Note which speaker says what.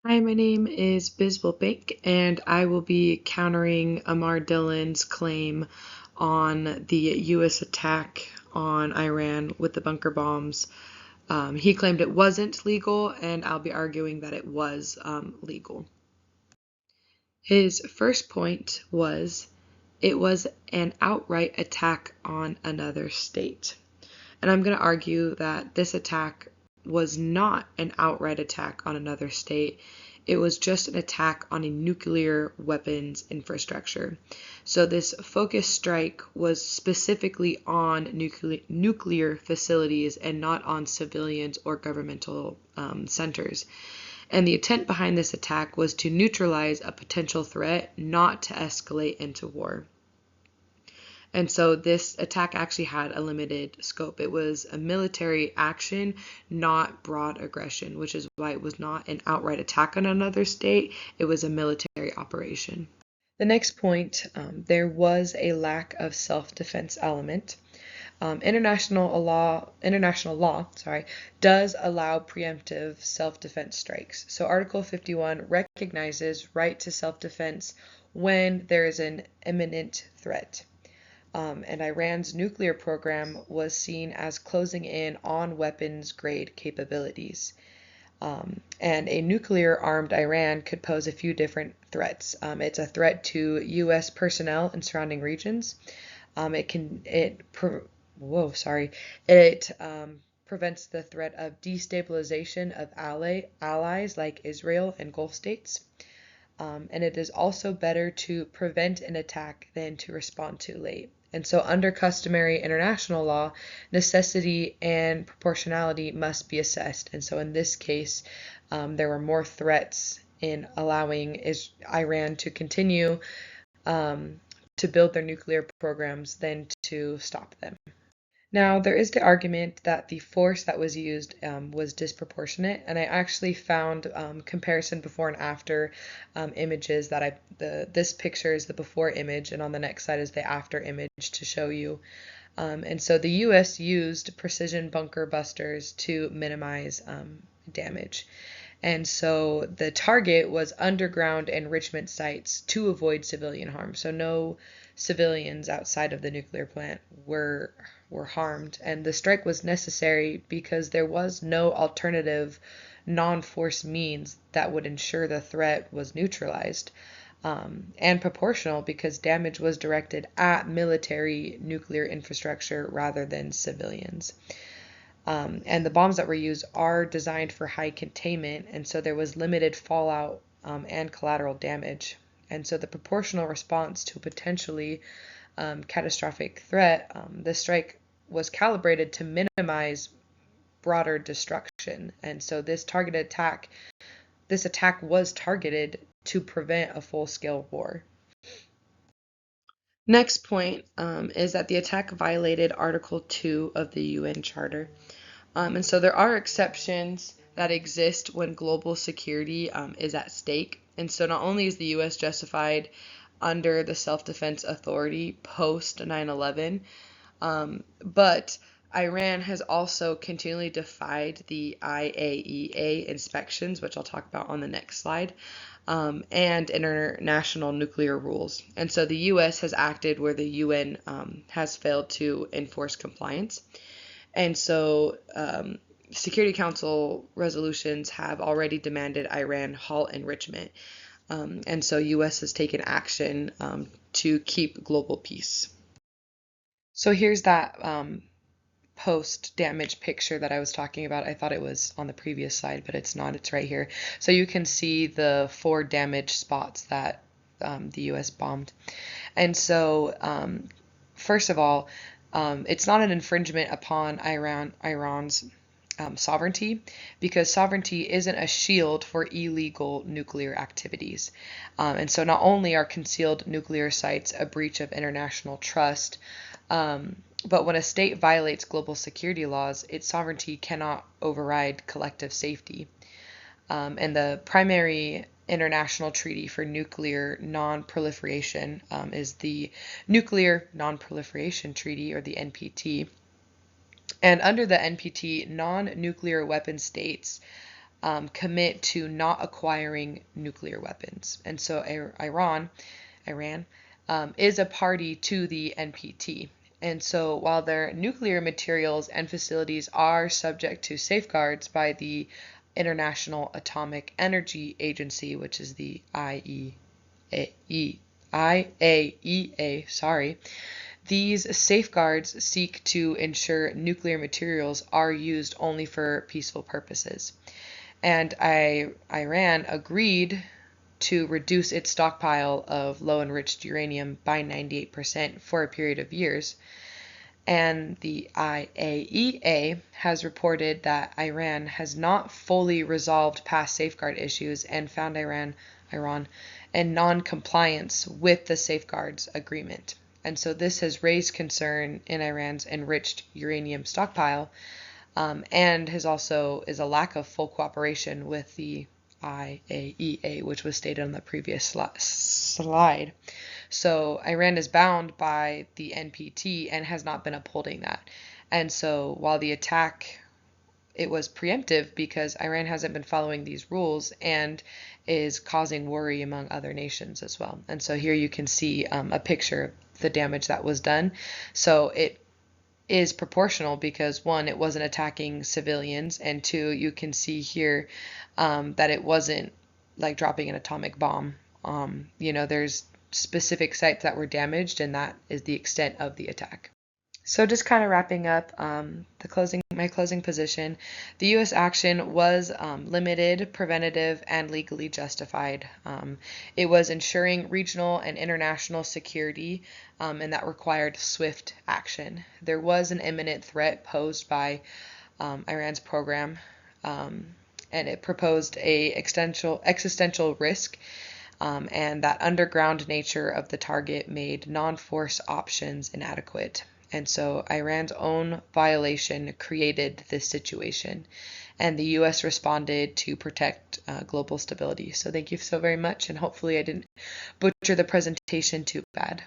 Speaker 1: Hi, my name is Bisbal Bink, and I will be countering Amar Dillon's claim on the U.S. attack on Iran with the bunker bombs. He claimed it wasn't legal, and I'll be arguing that it was legal. His first point was it was an outright attack on another state. And I'm going to argue that this attack was not an outright attack on another state. It was just an attack on a nuclear weapons infrastructure. So this focused strike was specifically on nuclear facilities and not on civilians or governmental centers. And the intent behind this attack was to neutralize a potential threat, not to escalate into war. And so this attack actually had a limited scope. It was a military action, not broad aggression, which is why it was not an outright attack on another state. It was a military operation. The next point, there was a lack of self-defense element. International law, does allow preemptive self-defense strikes. So Article 51 recognizes right to self-defense when there is an imminent threat. And Iran's nuclear program was seen as closing in on weapons-grade capabilities. And a nuclear-armed Iran could pose a few different threats. It's a threat to U.S. personnel in surrounding regions. It prevents the threat of destabilization of allies like Israel and Gulf states. And it is also better to prevent an attack than to respond too late. And so under customary international law, necessity and proportionality must be assessed. And so in this case, there were more threats in allowing Iran to continue to build their nuclear programs than to stop them. Now, there is the argument that the force that was used was disproportionate, and I actually found comparison before and after images that this picture is the before image, and on the next side is the after image to show you. And so the U.S. used precision bunker busters to minimize damage. And so the target was underground enrichment sites to avoid civilian harm. So no civilians outside of the nuclear plant were harmed. And the strike was necessary because there was no alternative non-force means that would ensure the threat was neutralized. And proportional because damage was directed at military nuclear infrastructure rather than civilians. And the bombs that were used are designed for high containment, and so there was limited fallout and collateral damage. And so the proportional response to a potentially catastrophic threat, the strike was calibrated to minimize broader destruction. And so this attack was targeted to prevent a full-scale war. Next point is that the attack violated Article 2 of the UN Charter. And so there are exceptions that exist when global security is at stake. And so not only is the U.S. justified under the Self-Defense Authority post 9/11, but Iran has also continually defied the IAEA inspections, which I'll talk about on the next slide, and international nuclear rules. And so the U.S. has acted where the UN has failed to enforce compliance. And so Security Council resolutions have already demanded Iran halt enrichment. And so U.S. has taken action to keep global peace. So here's that post-damage picture that I was talking about. I thought it was on the previous slide, but it's not. It's right here. So you can see the 4 damaged spots that the U.S. bombed. And so first of all, it's not an infringement upon Iran's sovereignty, because sovereignty isn't a shield for illegal nuclear activities. And so not only are concealed nuclear sites a breach of international trust, but when a state violates global security laws, its sovereignty cannot override collective safety. And the primary international treaty for nuclear non-proliferation is the Nuclear Non-Proliferation Treaty, or the NPT. And under the NPT, non-nuclear weapon states commit to not acquiring nuclear weapons. And so Iran is a party to the NPT. And so while their nuclear materials and facilities are subject to safeguards by the International Atomic Energy Agency, which is the IAEA, these safeguards seek to ensure nuclear materials are used only for peaceful purposes. And Iran agreed to reduce its stockpile of low enriched uranium by 98% for a period of years. And the IAEA has reported that Iran has not fully resolved past safeguard issues and found Iran in non-compliance with the safeguards agreement. And so this has raised concern in Iran's enriched uranium stockpile, and is a lack of full cooperation with the IAEA, which was stated on the previous slide. So Iran is bound by the NPT and has not been upholding that. And so while the attack, it was preemptive because Iran hasn't been following these rules and is causing worry among other nations as well. And so here you can see a picture of the damage that was done. So it is proportional because, one, it wasn't attacking civilians, and two, you can see here that it wasn't like dropping an atomic bomb. There's specific sites that were damaged, and that is the extent of the attack. So just kind of wrapping up my closing position, the U.S. action was limited, preventative, and legally justified. It was ensuring regional and international security, and that required swift action. There was an imminent threat posed by Iran's program, and it proposed a existential risk, and that underground nature of the target made non-force options inadequate. And so Iran's own violation created this situation, and the U.S. responded to protect global stability. So thank you so very much, and hopefully I didn't butcher the presentation too bad.